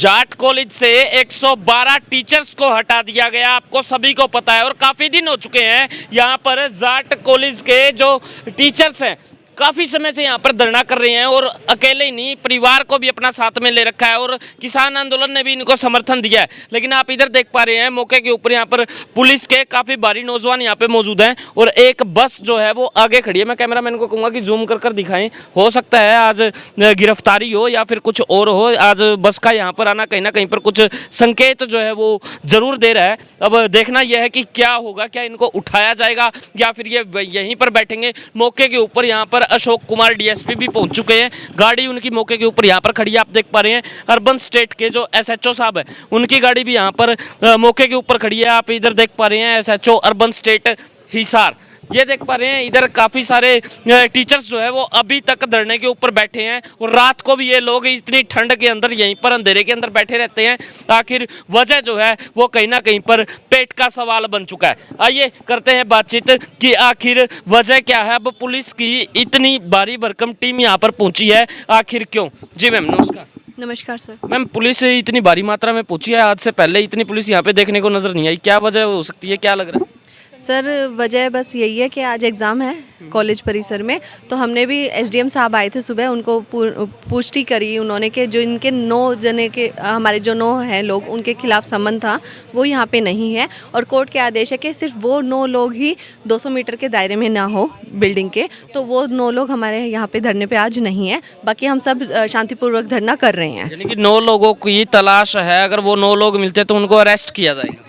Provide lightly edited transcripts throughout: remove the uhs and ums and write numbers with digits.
Jat college से 112 teachers को हटा दिया गया। आपको सभी को पता है और काफ़ी दिन हो चुके हैं यहाँ पर जाट कॉलेज के जो टीचर्स हैं काफ़ी समय से यहाँ पर धरना कर रहे हैं और अकेले ही नहीं, परिवार को भी अपना साथ में ले रखा है और किसान आंदोलन ने भी इनको समर्थन दिया है। लेकिन आप इधर देख पा रहे हैं मौके के ऊपर यहाँ पर पुलिस के काफ़ी भारी नौजवान यहाँ पे मौजूद हैं और एक बस जो है वो आगे खड़ी है। मैं कैमरामैन को कहूँगा कि जूम कर दिखाएं। हो सकता है आज गिरफ्तारी हो या फिर कुछ और हो। आज बस का यहाँ पर आना कहीं ना कहीं पर कुछ संकेत जो है वो जरूर दे रहा है। अब देखना यह है कि क्या होगा, क्या इनको उठाया जाएगा या फिर ये यहीं पर बैठेंगे। मौके के ऊपर यहाँ पर अशोक कुमार डीएसपी भी पहुंच चुके हैं। गाड़ी उनकी मौके के ऊपर यहाँ पर खड़ी है। आप देख पा रहे हैं अर्बन स्टेट के जो एसएचओ साहब है उनकी गाड़ी भी यहाँ पर मौके के ऊपर खड़ी है। आप इधर देख पा रहे हैं एसएचओ अर्बन स्टेट हिसार। ये देख पा रहे हैं इधर काफ़ी सारे टीचर्स जो है वो अभी तक धरने के ऊपर बैठे हैं और रात को भी ये लोग इतनी ठंड के अंदर यहीं पर अंधेरे के अंदर बैठे रहते हैं। आखिर वजह जो है वो कहीं ना कहीं पर पेट का सवाल बन चुका है। आइए करते हैं बातचीत कि आखिर वजह क्या है। अब पुलिस की इतनी भारी भरकम टीम यहाँ पर पहुंची है, आखिर क्यों? जी मैम नमस्कार। नमस्कार सर। मैम पुलिस इतनी भारी मात्रा में पहुंची है, आज से पहले इतनी पुलिस यहाँ पे देखने को नजर नहीं आई, क्या वजह हो सकती है, क्या लग रहा है? सर वजह बस यही है कि आज एग्ज़ाम है कॉलेज परिसर में, तो हमने भी एसडीएम साहब आए थे सुबह, उनको पुष्टि करी उन्होंने कि जो इनके 9 जने के हमारे जो 9 हैं लोग उनके खिलाफ समन था वो यहाँ पे नहीं है और कोर्ट के आदेश है कि सिर्फ वो 9 लोग ही 200 मीटर के दायरे में ना हो बिल्डिंग के, तो वो 9 लोग हमारे यहाँ पे धरने पे आज नहीं है। बाकी हम सब शांतिपूर्वक धरना कर रहे हैं। यानी कि 9 लोगों की तलाश है, अगर वो 9 लोग मिलते तो उनको अरेस्ट किया जाएगा?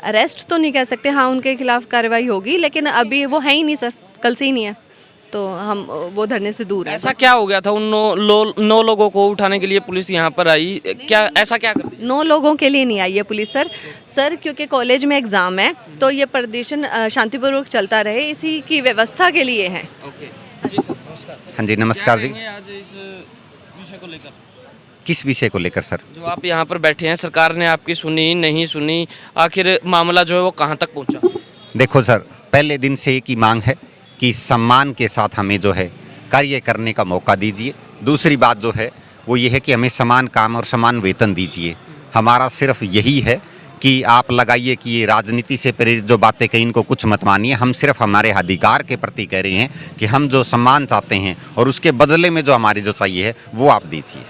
अरेस्ट तो नहीं कह सकते, हाँ उनके खिलाफ कार्रवाई होगी, लेकिन अभी वो है ही नहीं सर, कल से ही नहीं है, तो हम वो धरने से दूर है। ऐसा क्या हो गया था उन 9 लोगों को उठाने के लिए पुलिस यहाँ पर आई? क्या ऐसा क्या कर दिया? 9 लोगों के लिए नहीं आई है पुलिस सर क्योंकि कॉलेज में एग्ज़ाम है तो ये प्रदर्शन शांतिपूर्वक चलता रहे, इसी की व्यवस्था के लिए है। हाँ जी नमस्कार जी। आज इस विषय को लेकर, किस विषय को लेकर सर? जो आप यहाँ पर बैठे हैं, सरकार ने आपकी सुनी नहीं सुनी, आखिर मामला जो है वो कहाँ तक पहुँचा? देखो सर, पहले दिन से एक ही मांग है कि सम्मान के साथ हमें जो है कार्य करने का मौका दीजिए। दूसरी बात जो है वो ये है कि हमें समान काम और समान वेतन दीजिए। हमारा सिर्फ यही है कि आप लगाइए कि ये राजनीति से प्रेरित जो बातें कहीं इनको कुछ मत मानिए। हम सिर्फ हमारे अधिकार के प्रति कह रहे हैं कि हम जो सम्मान चाहते हैं और उसके बदले में जो हमारी जो चाहिए है वो आप दीजिए।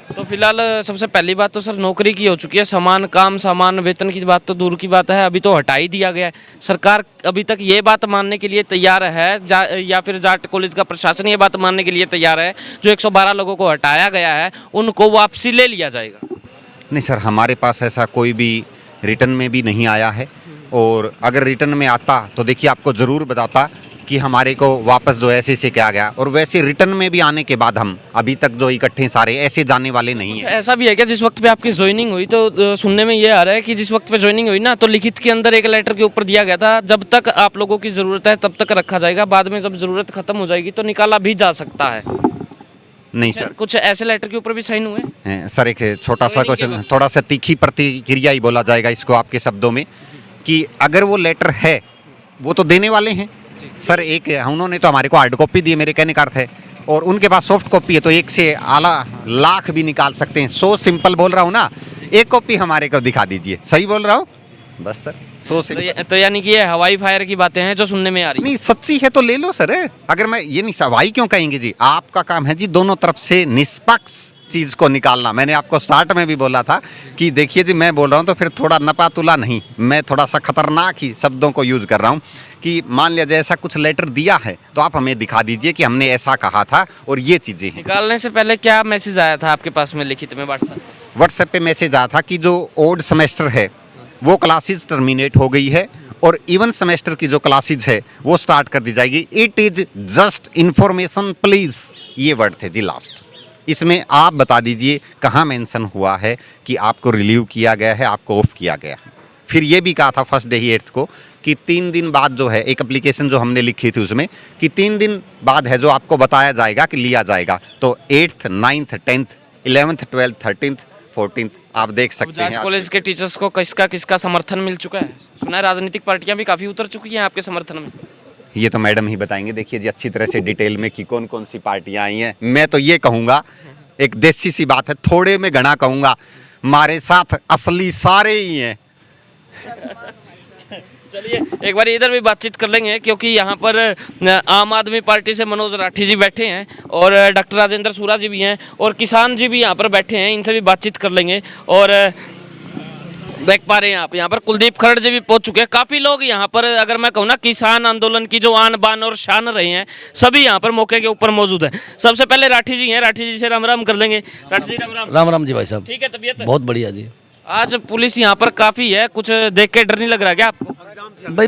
तो फिलहाल सबसे पहली बात तो सर नौकरी की हो चुकी है, समान काम समान वेतन की बात तो दूर की बात है, अभी तो हटा ही दिया गया है। सरकार अभी तक ये बात मानने के लिए तैयार है या फिर जाट कॉलेज का प्रशासन ये बात मानने के लिए तैयार है जो 112 लोगों को हटाया गया है उनको वापसी ले लिया जाएगा? नहीं सर, हमारे पास ऐसा कोई भी रिटर्न में भी नहीं आया है और अगर रिटर्न में आता तो देखिए आपको ज़रूर बताता कि हमारे को वापस जो ऐसे से क्या गया। और वैसे रिटर्न में भी आने के बाद हम अभी तक जो इकट्ठे सारे ऐसे जाने वाले नहीं हैं। ऐसा भी है क्या जिस वक्त पे आपकी ज्वाइनिंग हुई तो सुनने में ये आ रहा है कि जिस वक्त पे ज्वाइनिंग हुई ना तो लिखित के अंदर एक लेटर के ऊपर दिया गया था जब तक आप लोगों की ज़रूरत है तब तक रखा जाएगा, बाद में जब ज़रूरत खत्म हो जाएगी तो निकाला भी जा सकता है? नहीं सर, कुछ ऐसे लेटर के ऊपर भी साइन हुए हैं सर। एक छोटा सा क्वेश्चन, थोड़ा सा तीखी प्रतिक्रिया ही बोला जाएगा इसको आपके शब्दों में कि अगर वो लेटर है वो तो देने वाले हैं सर। एक उन्होंने तो हमारे को हार्ड कॉपी दी, मेरे कहने का अर्थ है, और उनके पास सॉफ्ट कॉपी है तो एक से आला लाख भी निकाल सकते हैं। सो सिंपल बोल रहा हूँ ना, एक कॉपी हमारे को दिखा दीजिए। सही बोल रहा हूँ? बस सर, सो सिंपल। तो यानी कि ये हवाई फायर की बातें हैं जो सुनने में आ रही नहीं, सच्ची है तो ले लो सर। अगर मैं ये नहीं, हवाई क्यों कहेंगे जी, आपका काम है जी दोनों तरफ से निष्पक्ष चीज़ को निकालना। मैंने आपको स्टार्ट में भी बोला था कि देखिए जी मैं बोल रहा हूँ तो फिर थोड़ा नपा तुला नहीं, मैं थोड़ा सा खतरनाक ही शब्दों को यूज़ कर रहा हूँ कि मान लिया जाए ऐसा कुछ लेटर दिया है तो आप हमें दिखा दीजिए कि हमने ऐसा कहा था और ये चीज़ें हैं। निकालने से पहले क्या मैसेज आया था आपके पास में लिखित में? व्हाट्सएप पे मैसेज आया था कि जो ओड सेमेस्टर है वो क्लासेस टर्मिनेट हो गई है और इवन सेमेस्टर की जो क्लासेज है वो स्टार्ट कर दी जाएगी। It is just information please, ये वर्ड थे जी लास्ट। इसमें आप बता दीजिए कहाँ मेंशन हुआ है कि आपको रिलीव किया गया है, आपको ऑफ किया गया है। फिर ये भी कहा था फर्स्ट डे ही 8th को कि 3 दिन बाद जो है एक एप्लीकेशन जो हमने लिखी थी उसमें कि 3 दिन बाद है जो आपको बताया जाएगा कि लिया जाएगा। तो 8th, 9th, 10th, 11th, 12th, 13th, 14th आप देख सकते हैं। कॉलेज के टीचर्स को किसका समर्थन मिल चुका है? सुना है राजनीतिक पार्टियां भी काफ़ी उतर चुकी हैं आपके समर्थन में। ये तो मैडम ही बताएंगे। देखिए जी अच्छी तरह से डिटेल में कि कौन कौन सी पार्टियां आई हैं। मैं तो ये कहूँगा एक देसी सी बात है, थोड़े में घना कहूँगा, हमारे साथ असली सारे ही हैं। चलिए एक बार इधर भी बातचीत कर लेंगे, क्योंकि यहाँ पर आम आदमी पार्टी से मनोज राठी जी बैठे हैं और डॉक्टर राजेंद्र सूरा जी भी हैं और किसान जी भी यहाँ पर बैठे हैं, इनसे भी बातचीत कर लेंगे। और देख पा रहे हैं आप यहाँ पर कुलदीप खरड़ जी भी पहुँच चुके हैं। काफ़ी लोग यहाँ पर, अगर मैं कहूँ ना, किसान आंदोलन की जो आन बान और शान रहे हैं, सभी यहाँ पर मौके के ऊपर मौजूद है। सबसे पहले राठी जी हैं, राठी जी से राम राम कर लेंगे। राठी जी राम राम। राम राम जी भाई साहब। ठीक है, तबीयत बहुत बढ़िया जी। आज पुलिस यहाँ पर काफ़ी है, कुछ देख के डर नहीं लग रहा क्या आपको? भाई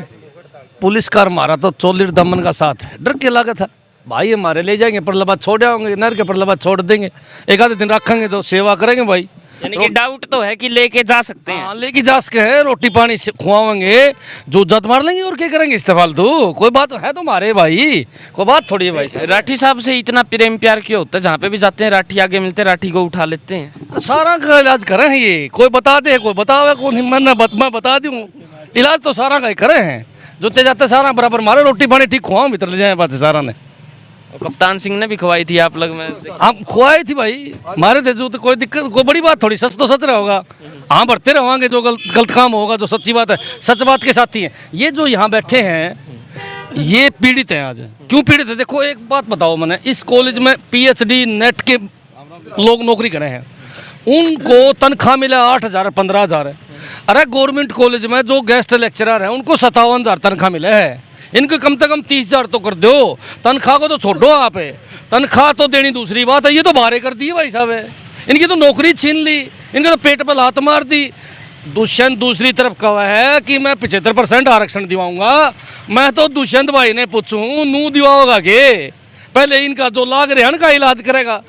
पुलिस कार मारा तो चोलिर दमन का साथ है, डर के लागत है भाई। हमारे ले जाएंगे, परलबाद छोड़ आएंगे, नर के परलबाद छोड़ देंगे, एक आधे दिन रखेंगे तो सेवा करेंगे भाई। यानी कि डाउट तो है कि लेके जा सकते हैं। हाँ, लेके जा सके है, रोटी पानी से खुआवेंगे, जो जत मार लेंगे और क्या करेंगे इस्तेफाल। तो कोई बात है तो मारे भाई, कोई बात थोड़ी है भाई साहब। राठी साहब से इतना प्रेम प्यार क्यों होता है? जहाँ पे भी जाते हैं राठी आगे मिलते हैं, राठी को उठा लेते हैं। सारा का इलाज करे हैं ये, कोई बता दे, कोई बतावे, कौन मैं बता दूँ। इलाज तो सारा का ही करे हैं, जोते जाते सारा बराबर मारे, रोटी पानी ठीक खुआओ, भीतर ले जाए बात है सारा ने। कप्तान सिंह ने भी खवाई थी आप लोग में? हम खुआई थी भाई, मारे थे जो, तो कोई दिक्कत, कोई बड़ी बात थोड़ी, सच तो सच रहा होगा। हाँ बढ़ते रहेंगे, जो गलत काम होगा, जो सच्ची बात है, सच बात के साथ ही है। ये जो यहाँ बैठे हैं ये पीड़ित हैं। आज क्यों पीड़ित है? देखो एक बात बताओ, मैंने इस कॉलेज में PhD नेट के लोग नौकरी करे हैं, उनको तनख्वाह मिला 8,000 15,000 है। अरे गवर्नमेंट कॉलेज में जो गेस्ट लेक्चरर हैं उनको 57,000 तनख्वाह मिला है, इनको कम से कम 30,000 तो कर दो। तनख्वाह को तो छोड़ो आप, तनख्वाह तो देनी दूसरी बात है, ये तो बारे कर दी है भाई साहब। इनकी तो नौकरी छीन ली, इनके तो पेट पर लात मार दी। दुष्यंत दूसरी तरफ कहा है कि मैं 75% आरक्षण दिवाऊंगा। मैं तो दुष्यंत भाई ने पूछूं, नू दिवाओगा के? पहले इनका जो लाग रेहन का इलाज करेगा,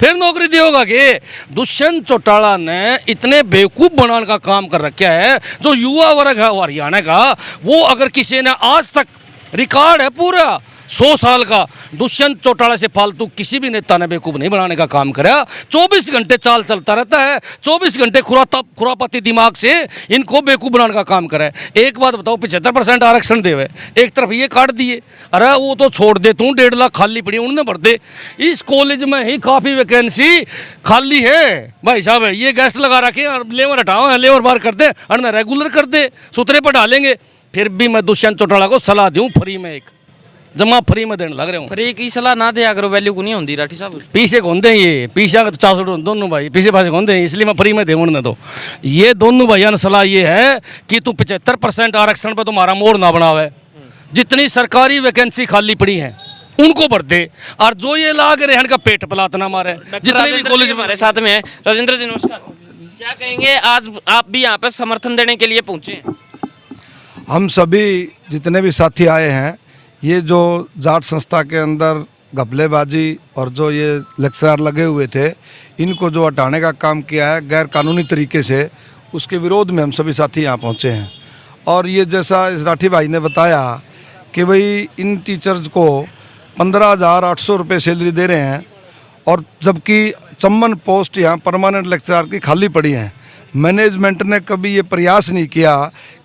फिर नौकरी दियोगा के? दुष्यंत चौटाला ने इतने बेवकूफ़ बनाने का काम कर रखा है। जो युवा वर्ग है हरियाणा का, वो अगर किसी ने आज तक रिकॉर्ड है पूरा 100 साल का, दुष्यंत चौटाला से फालतू किसी भी नेता ने बेवकूफ़ नहीं बनाने का काम करा। 24 घंटे चाल चलता रहता है, 24 घंटे खुरापाती दिमाग से इनको बेवकूफ़ बनाने का काम करा है। एक बात बताओ, 75% आरक्षण देवे, एक तरफ ये काट दिए। अरे वो तो छोड़ दे तू, 1.5 लाख खाली पड़ी उन्होंने भर दे। इस कॉलेज में ही काफ़ी वैकेंसी खाली है भाई साहब। ये गेस्ट लगा रखे, लेवर हटाओ, लेवर बार कर दे, और रेगुलर कर दे, सूत्रे पर डालेंगे। फिर भी मैं दुष्यंत चौटाला को सलाह दूँ, फ्री में एक जमा फ्री में देने लग रहे हूँ। फ्री की सलाह ना दे, अगर वैल्यू को नहीं होती राठी साहब। पीछे घूमते ये, पीछे का तो 400 दोनों भाई पीछे पासे घूमते हैं, इसलिए मैं फ्री में दे उन्होंने। तो ये दोनों भैया ने सलाह ये है कि तू 75% आरक्षण पर तुम्हारा मोड़ ना बनावे, जितनी सरकारी वैकेंसी खाली पड़ी है उनको भर दे, और जो ये लाग रहे हैं इनका पेट पलात ना मारे। जितने भी कॉलेज हमारे साथ में है। राजेंद्र जी नमस्कार, क्या कहेंगे? आज आप भी यहाँ पर समर्थन देने के लिए पहुंचे हैं। हम सभी जितने भी साथी आए हैं, ये जो जाट संस्था के अंदर घपलेबाजी और जो ये लेक्चरर लगे हुए थे, इनको जो हटाने का काम किया है गैर कानूनी तरीके से, उसके विरोध में हम सभी साथी यहाँ पहुँचे हैं। और ये जैसा राठी भाई ने बताया कि भाई इन टीचर्स को 15,800 रुपये सैलरी दे रहे हैं, और जबकि 54 पोस्ट यहाँ परमानेंट लेक्चरर की खाली पड़ी हैं। मैनेजमेंट ने कभी ये प्रयास नहीं किया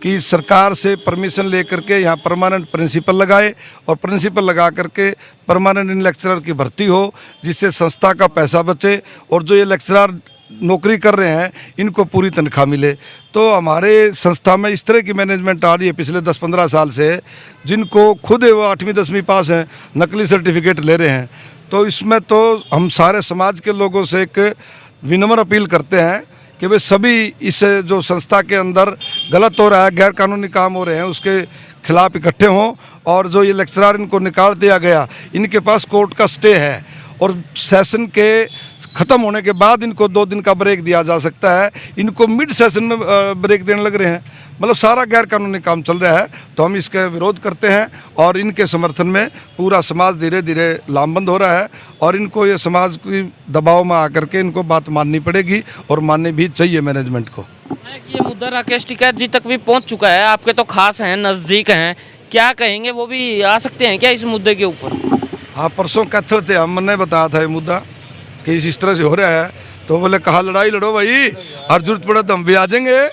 कि सरकार से परमिशन लेकर के यहाँ परमानेंट प्रिंसिपल लगाए और प्रिंसिपल लगा करके परमानेंट इन लेक्चरर की भर्ती हो, जिससे संस्था का पैसा बचे और जो ये लेक्चरर नौकरी कर रहे हैं इनको पूरी तनख्वाह मिले। तो हमारे संस्था में इस तरह की मैनेजमेंट आ रही है पिछले 10-15 साल से, जिनको खुद वो 8वीं 10वीं पास हैं, नकली सर्टिफिकेट ले रहे हैं। तो इसमें तो हम सारे समाज के लोगों से एक विनम्र अपील करते हैं कि भाई सभी इस जो संस्था के अंदर गलत हो रहा है, गैर कानूनी काम हो रहे हैं, उसके खिलाफ इकट्ठे हों। और जो ये लेक्चरर इनको निकाल दिया गया, इनके पास कोर्ट का स्टे है और सेशन के ख़त्म होने के बाद इनको 2 दिन का ब्रेक दिया जा सकता है। इनको मिड सेशन में ब्रेक देने लग रहे हैं, मतलब सारा गैर कानूनी काम चल रहा है। तो हम इसका विरोध करते हैं और इनके समर्थन में पूरा समाज धीरे धीरे लामबंद हो रहा है, और इनको ये समाज की दबाव में आकर के इनको बात माननी पड़ेगी और माननी भी चाहिए मैनेजमेंट को। ये मुद्दा राकेश टिकैत जी तक भी पहुंच चुका है, आपके तो खास हैं, नज़दीक हैं, क्या कहेंगे? वो भी आ सकते हैं क्या इस मुद्दे के ऊपर? हाँ, परसों कैथल थे, हमने बताया था ये मुद्दा कि इस तरह से हो रहा है। तो बोले कहा लड़ाई लड़ो भाई, और जरूरत पड़े तो हम भी आ जाएंगे।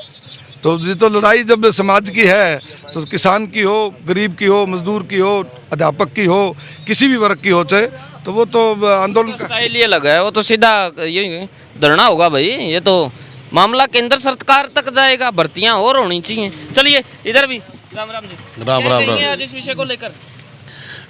तो ये तो लड़ाई जब समाज की है, तो किसान की हो, गरीब की हो, मजदूर की हो, अध्यापक की हो, किसी भी वर्ग की हो, चाहे तो वो तो आंदोलन का स्टाइल ये लगा है, वो तो सीधा ये धरना होगा भाई। ये तो मामला केंद्र सरकार तक जाएगा, भर्तियां और होनी चाहिए। चलिए इधर भी राम राम जी। राम क्या राम कहेंगे राम। आज इस विषय को लेकर?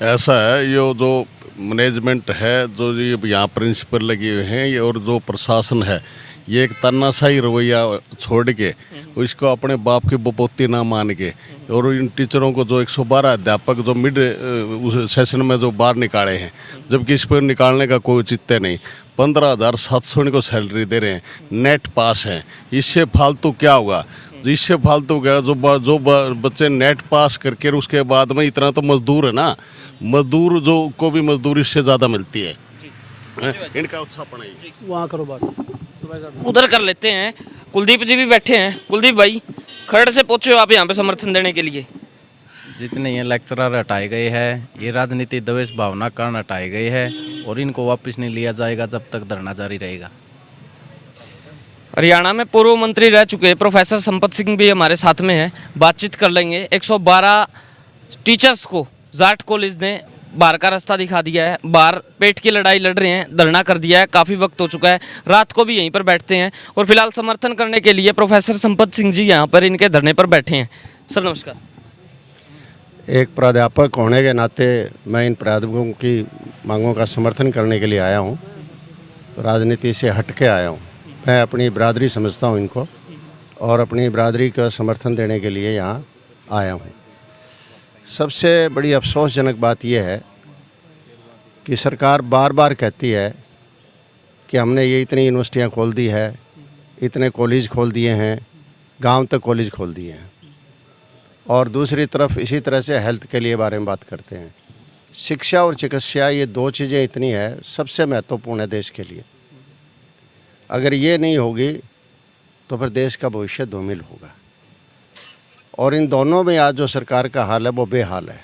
ऐसा है, ये जो मैनेजमेंट है, जो ये यहाँ प्रिंसिपल लगे हुए हैं, ये और जो प्रशासन है, ये एक तानाशाही रवैया छोड़ के इसको अपने बाप की बपोती ना मान के, और इन टीचरों को जो 112 अध्यापक जो मिड उस सेशन में जो बाहर निकाले हैं, जबकि इस पर निकालने का कोई औचित्य नहीं। 15,700 इनको सैलरी दे रहे हैं, नेट पास हैं। इससे फालतू क्या होगा? इससे फालतू क्या, जो बच्चे नेट पास करके उसके बाद में इतना तो मजदूर है ना, मजदूर जो को भी मजदूरी इससे ज़्यादा मिलती है। इनका उत्साहपन है। वहाँ करो बात। उधर कर लेते हैं। कुलदीप जी भी बैठे हैं। कुलदीप भाई, खरड़ से पहुंचे हो आप यहाँ पे समर्थन देने के लिए? जितने ये लेक्चरर हटाए गए हैं, ये राजनीति द्वेष भावना कारण हटाए गए हैं, और इनको वापस नहीं लिया जाएगा जब तक धरना जारी रहेगा। हरियाणा में पूर्व मंत्री रह चुके प्रोफेसर संपत सिंह भी हमारे साथ में हैं, बातचीत कर लेंगे। 112 टीचर्स को जाट कॉलेज ने बाहर का रास्ता दिखा दिया है, बाहर पेट की लड़ाई लड़ रहे हैं, धरना कर दिया है, काफ़ी वक्त हो चुका है, रात को भी यहीं पर बैठते हैं। और फिलहाल समर्थन करने के लिए प्रोफेसर संपत सिंह जी यहाँ पर इनके धरने पर बैठे हैं। सर नमस्कार। एक प्राध्यापक होने के नाते मैं इन प्राध्यापकों की मांगों का समर्थन करने के लिए आया हूँ, राजनीति से हट के आया हूँ। मैं अपनी बिरादरी समझता हूँ इनको, और अपनी बिरादरी का समर्थन देने के लिए यहाँ आया हूँ। सबसे बड़ी अफसोसजनक बात यह है कि सरकार बार बार कहती है कि हमने ये इतनी यूनिवर्सिटियाँ खोल दी है, इतने कॉलेज खोल दिए हैं, गांव तक कॉलेज खोल दिए हैं, और दूसरी तरफ इसी तरह से हेल्थ के लिए बारे में बात करते हैं। शिक्षा और चिकित्सा, ये दो चीज़ें इतनी है, सबसे महत्वपूर्ण है देश के लिए। अगर ये नहीं होगी तो फिर देश का भविष्य धूमिल होगा, और इन दोनों में आज जो सरकार का हाल है वो बेहाल है।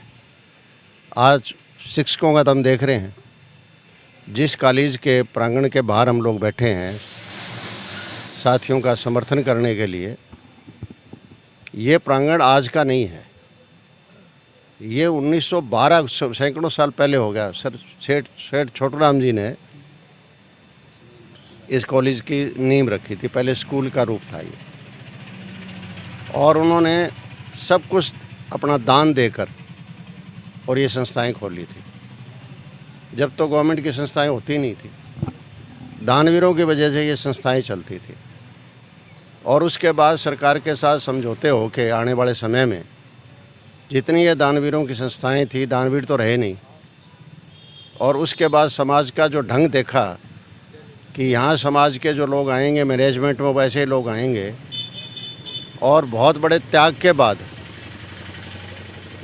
आज शिक्षकों का हम देख रहे हैं, जिस कॉलेज के प्रांगण के बाहर हम लोग बैठे हैं साथियों का समर्थन करने के लिए, ये प्रांगण आज का नहीं है, ये 1912 सैकड़ों साल पहले हो गया। सर सेठ छोटूराम जी ने इस कॉलेज की नींव रखी थी, पहले स्कूल का रूप था ये, और उन्होंने सब कुछ अपना दान देकर और ये संस्थाएं खोली थी। जब तो गवर्नमेंट की संस्थाएं होती नहीं थी, दानवीरों की वजह से ये संस्थाएं चलती थी। और उसके बाद सरकार के साथ समझौते हो के आने वाले समय में जितनी ये दानवीरों की संस्थाएं थी, दानवीर तो रहे नहीं, और उसके बाद समाज का जो ढंग देखा कि यहाँ समाज के जो लोग आएंगे मैनेजमेंट में वैसे ही लोग आएंगे, और बहुत बड़े त्याग के बाद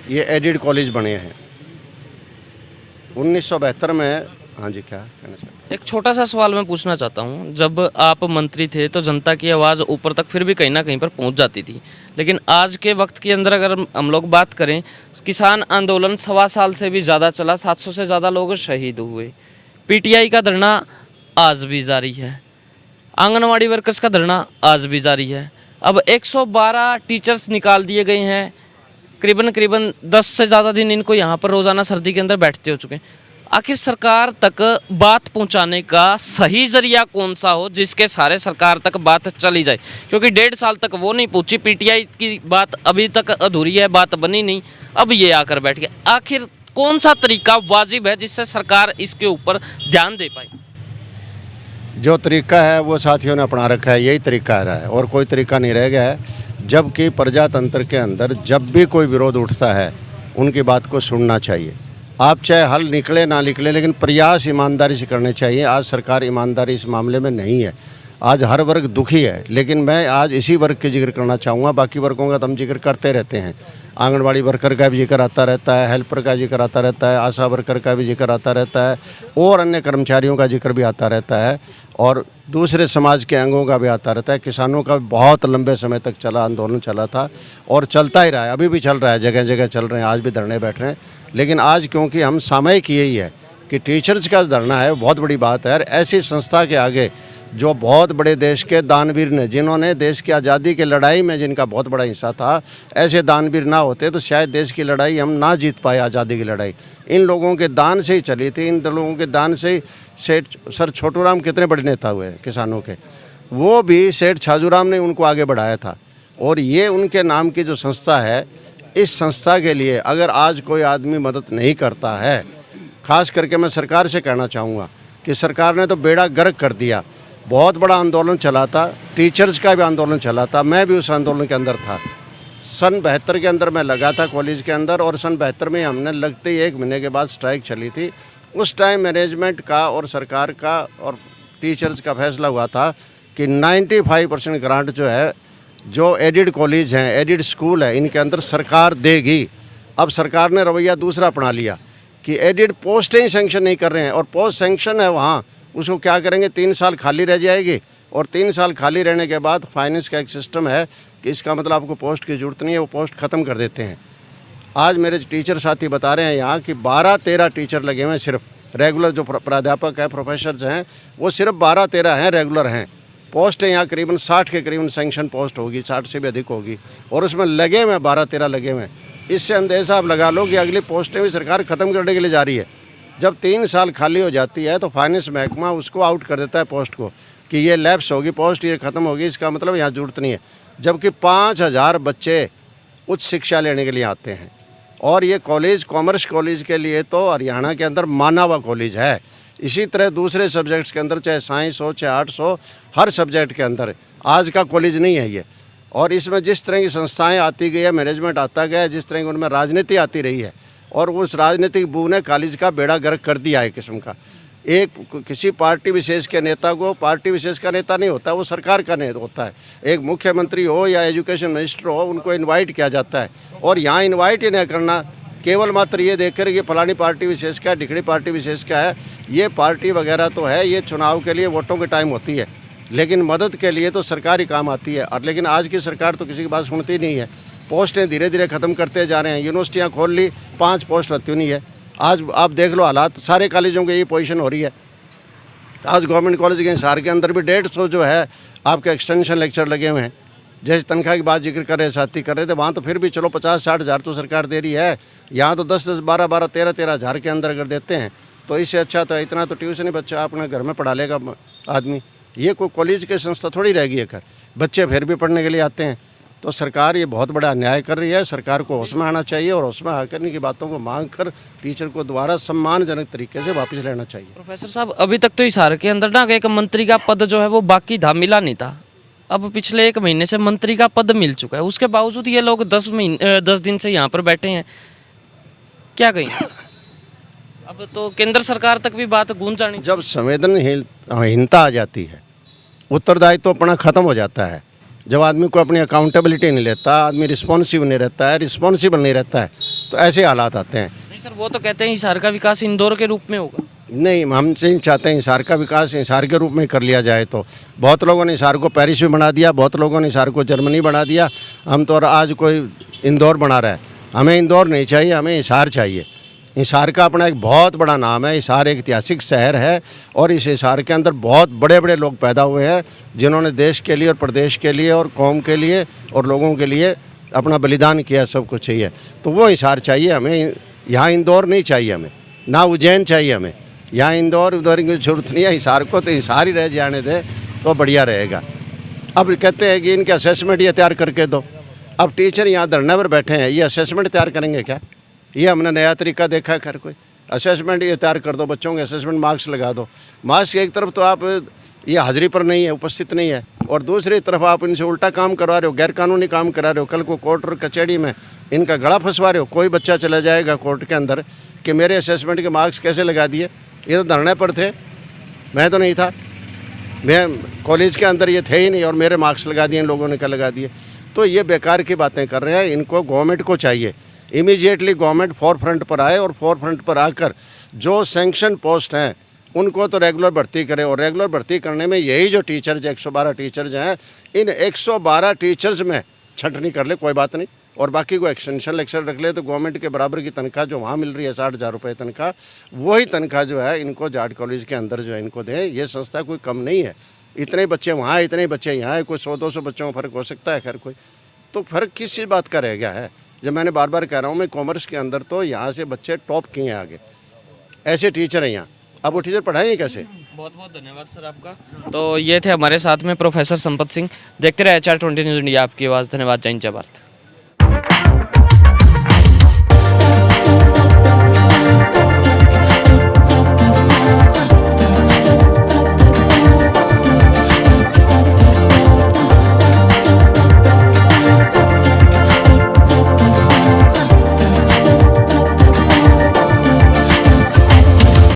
ये एडिड कॉलेज बने हैं 1972 में। हाँ जी, क्या कहना चाहते हैं? एक छोटा सा सवाल मैं पूछना चाहता हूँ। जब आप मंत्री थे तो जनता की आवाज़ ऊपर तक फिर भी कहीं ना कहीं पर पहुँच जाती थी, लेकिन आज के वक्त के अंदर अगर हम लोग बात करें, किसान आंदोलन 1.25 साल से भी ज़्यादा चला, 700 से ज़्यादा लोग शहीद हुए, पीटीआई का धरना आज भी जारी है, आंगनवाड़ी वर्कर्स का धरना आज भी जारी है। अब 112 टीचर्स निकाल दिए गए हैं, करीबन 10 से ज़्यादा दिन इनको यहाँ पर रोज़ाना सर्दी के अंदर बैठते हो चुके हैं। आखिर सरकार तक बात पहुँचाने का सही जरिया कौन सा हो जिसके सारे सरकार तक बात चली जाए? क्योंकि 1.5 साल तक वो नहीं पूछी, पीटीआई की बात अभी तक अधूरी है, बात बनी नहीं, अब ये आकर बैठ गया। आखिर कौन सा तरीका वाजिब है जिससे सरकार इसके ऊपर ध्यान दे पाए? जो तरीका है वो साथियों ने अपना रखा है, यही तरीका रहा है, और कोई तरीका नहीं रह गया है। जबकि प्रजातंत्र के अंदर जब भी कोई विरोध उठता है उनकी बात को सुनना चाहिए। आप चाहे हल निकले ना निकले, लेकिन प्रयास ईमानदारी से करने चाहिए। आज सरकार ईमानदारी इस मामले में नहीं है, आज हर वर्ग दुखी है, लेकिन मैं आज इसी वर्ग की जिक्र करना चाहूँगा। बाकी वर्गों का तो हम जिक्र करते रहते हैं, आंगनवाड़ी वर्कर का भी जिक्र आता रहता है, हेल्पर का जिक्र आता रहता है, आशा वर्कर का भी जिक्र आता रहता है, और अन्य कर्मचारियों का जिक्र भी आता रहता है, और दूसरे समाज के अंगों का भी आता रहता है। किसानों का बहुत लंबे समय तक चला, आंदोलन चला था और चलता ही रहा है, अभी भी चल रहा है, जगह जगह चल रहे हैं, आज भी धरने बैठ रहे हैं। लेकिन आज क्योंकि हम सामयिक यही है कि टीचर्स का धरना है, बहुत बड़ी बात है। और ऐसी संस्था के आगे जो बहुत बड़े देश के दानवीर ने, जिन्होंने देश की आज़ादी की लड़ाई में जिनका बहुत बड़ा हिस्सा था, ऐसे दानवीर ना होते तो शायद देश की लड़ाई हम ना जीत पाए, आज़ादी की लड़ाई इन लोगों के दान से ही चली थी। इन लोगों के दान से ही सेठ सर छोटूराम कितने बड़े नेता हुए किसानों के, वो भी सेठ छाजूराम ने उनको आगे बढ़ाया था। और ये उनके नाम की जो संस्था है, इस संस्था के लिए अगर आज कोई आदमी मदद नहीं करता है, खास करके मैं सरकार से कहना चाहूँगा कि सरकार ने तो बेड़ा गर्क कर दिया। बहुत बड़ा आंदोलन चला था, टीचर्स का भी आंदोलन चला था, मैं भी उस आंदोलन के अंदर था। सन 72 के अंदर मैं लगा था कॉलेज के अंदर, और सन 72 में हमने लगते ही 1 महीने के बाद स्ट्राइक चली थी। उस टाइम मैनेजमेंट का और सरकार का और टीचर्स का फैसला हुआ था कि 95% ग्रांट जो है, जो एडिड कॉलेज हैं, एडिड स्कूल है, इनके अंदर सरकार देगी। अब सरकार ने रवैया दूसरा अपना लिया कि एडिड पोस्टें ही सेंक्शन नहीं कर रहे हैं, और पोस्ट सेंक्शन है वहाँ, उसको क्या करेंगे, 3 साल खाली रह जाएगी, और 3 साल खाली रहने के बाद फाइनेंस का एक सिस्टम है कि इसका मतलब आपको पोस्ट की ज़रूरत नहीं है, वो पोस्ट ख़त्म कर देते हैं। आज मेरे टीचर साथी बता रहे हैं यहाँ कि 12-13 टीचर लगे हुए हैं, सिर्फ रेगुलर जो प्राध्यापक हैं, प्रोफेसर्स हैं, वो सिर्फ 12-13 हैं, रेगुलर हैं। पोस्टें यहाँ करीबन 60 के करीबन सेंक्शन पोस्ट होगी, 60 से भी अधिक होगी, और उसमें लगे हुए 12-13 लगे हुए हैं। इससे अंदेशा आप लगा लो कि अगली पोस्टें भी सरकार ख़त्म करने के लिए जा रही है। जब 3 साल खाली हो जाती है तो फाइनेंस महकमा उसको आउट कर देता है पोस्ट को कि ये लैप्स होगी, पोस्ट ये ख़त्म होगी, इसका मतलब यहाँ ज़रूरत नहीं है। जबकि 5000 बच्चे उच्च शिक्षा लेने के लिए आते हैं, और ये कॉलेज कॉमर्स कॉलेज के लिए तो हरियाणा के अंदर माना हुआ कॉलेज है। इसी तरह दूसरे सब्जेक्ट्स के अंदर, चाहे साइंस हो चाहे आर्ट्स हो, हर सब्जेक्ट के अंदर आज का कॉलेज नहीं है ये। और इसमें जिस तरह की संस्थाएं आती गई है, मैनेजमेंट आता गया है, जिस तरह की उनमें राजनीति आती रही है, और उस राजनीतिक बू ने कॉलेज का बेड़ा गर्क कर दिया है किस्म का। एक किसी पार्टी विशेष के नेता को पार्टी विशेष का नेता नहीं होता, वो सरकार का नेता होता है। एक मुख्यमंत्री हो या एजुकेशन मिनिस्टर हो, उनको इनवाइट किया जाता है, और यहाँ इनवाइट ही नहीं करना, केवल मात्र ये देखकर कि फलानी पार्टी विशेष का है, ढिकड़ी पार्टी विशेष का है। ये पार्टी वगैरह तो है, ये चुनाव के लिए वोटों के टाइम होती है, लेकिन मदद के लिए तो सरकार ही काम आती है। और लेकिन आज की सरकार तो किसी की बात सुनती नहीं है। पोस्टें धीरे धीरे ख़त्म करते जा रहे हैं। यूनिवर्सिटियाँ खोल ली, 5 पोस्ट रखती नहीं है। आज आप देख लो हालात, सारे कॉलेजों की यही पोजीशन हो रही है। आज गवर्नमेंट कॉलेज के हिसार के अंदर भी 150 जो है आपके एक्सटेंशन लेक्चर लगे हुए हैं। जैसे तनख्वाह की बात जिक्र कर रहे साथी कर रहे थे, वहाँ तो फिर भी चलो 50-60 हज़ार तो सरकार दे रही है। यहाँ तो 10-10, 12-12, 13-13 हज़ार के अंदर अगर देते हैं तो इससे अच्छा तो इतना तो ट्यूशन ही बच्चा अपने घर में पढ़ा लेगा आदमी। ये कोई कॉलेज की संस्था थोड़ी रह गई है घर, बच्चे फिर भी पढ़ने के लिए आते हैं। तो सरकार ये बहुत बड़ा अन्याय कर रही है। सरकार को होश में आना चाहिए, और होश में आकर की बातों को मांग कर टीचर को दोबारा सम्मानजनक तरीके से वापस लेना चाहिए। प्रोफेसर साहब, अभी तक तो हिसार के अंदर ना एक मंत्री का पद जो है वो बाकी था, मिला नहीं था। अब पिछले 1 महीने से मंत्री का पद मिल चुका है, उसके बावजूद ये लोग 10 दिन से यहाँ पर बैठे हैं, क्या कहें? अब तो केंद्र सरकार तक भी बात गूंज जानी। जब संवेदनहीनता आ जाती है, उत्तरदायित्व तो अपना ख़त्म हो जाता है। जब आदमी को अपनी अकाउंटेबिलिटी नहीं लेता, आदमी रिस्पॉन्सिव नहीं रहता है, रिस्पॉन्सिबल नहीं रहता है, तो ऐसे हालात आते हैं। नहीं सर, वो तो कहते हैं हिसार का विकास इंदौर के रूप में होगा। नहीं, हम नहीं चाहते हैं हिसार का विकास हिसार के रूप में कर लिया जाए। तो बहुत लोगों ने हिसार को पेरिस भी बना दिया, बहुत लोगों ने हिसार को जर्मनी बना दिया, हम तो आज कोई इंदौर बना रहा है। हमें इंदौर नहीं चाहिए, हमें हिसार चाहिए। हिसार का अपना एक बहुत बड़ा नाम है, हिसार एक ऐतिहासिक शहर है, और इस हिसार के अंदर बहुत बड़े बड़े लोग पैदा हुए हैं जिन्होंने देश के लिए और प्रदेश के लिए और कौम के लिए और लोगों के लिए अपना बलिदान किया। सब कुछ चाहिए तो वो हिसार चाहिए हमें। यहाँ इंदौर नहीं चाहिए हमें, ना उज्जैन चाहिए हमें। यहाँ इंदौर उधर की जरूरत नहीं है। हिसार को तो हिसार ही रह जाने दे तो बढ़िया रहेगा। अब कहते हैं कि इनके असेसमेंट ये तैयार करके दो। अब टीचर यहाँ धरने पर बैठे हैं, ये असेसमेंट तैयार करेंगे क्या? ये हमने नया तरीका देखा है? खैर कोई असेसमेंट ये तैयार कर दो, बच्चों के असेसमेंट मार्क्स लगा दो। मार्क्स की एक तरफ तो आप ये हाजिरी पर नहीं है, उपस्थित नहीं है, और दूसरी तरफ आप इनसे उल्टा काम करवा रहे हो, गैरकानूनी काम करा रहे हो। कल को कोर्ट और कचहरी में इनका गला फंसवा रहे हो। कोई बच्चा चला जाएगा कोर्ट के अंदर कि मेरे असेसमेंट के मार्क्स कैसे लगा दिए, ये तो धरने पर थे, मैं तो नहीं था, मैं कॉलेज के अंदर ये थे ही नहीं, और मेरे मार्क्स लगा दिए इन लोगों ने, क्या लगा दिए। तो ये बेकार की बातें कर रहे हैं। इनको गवर्नमेंट को चाहिए इमीडिएटली गवर्नमेंट फोर फ्रंट पर आए, और फोर फ्रंट पर आकर जो सैंक्शन पोस्ट हैं उनको तो रेगुलर भर्ती करें। और रेगुलर भर्ती करने में यही जो टीचर्स 112 टीचर्स हैं, इन 112 टीचर्स में छंटनी कर ले, कोई बात नहीं, और बाकी को एक्सटेंशन लेक्चर रख ले तो गवर्नमेंट के बराबर की तनख्वाह जो वहाँ मिल रही है 60,000 रुपये तनख्वाह, वही तनख्वाह जो है इनको जाट कॉलेज के अंदर जो है इनको दें। ये संस्था कोई कम नहीं है, इतने ही बच्चे वहाँ इतने ही बच्चे यहाँ है, कोई 100-200 बच्चों में फ़र्क हो सकता है। खैर कोई तो फ़र्क किस चीज़ बात का रह गया है। जब मैंने बार बार कह रहा हूँ, मैं कॉमर्स के अंदर तो यहाँ से बच्चे टॉप किए हैं आगे, ऐसे टीचर हैं यहाँ। अब वो टीचर पढ़ाएंगे कैसे? बहुत बहुत धन्यवाद सर आपका। तो ये थे हमारे साथ में प्रोफेसर संपत सिंह। देखते रहे HR 20 न्यूज़ इंडिया, आपकी आवाज़। धन्यवाद। जय हिंद, जय भारत।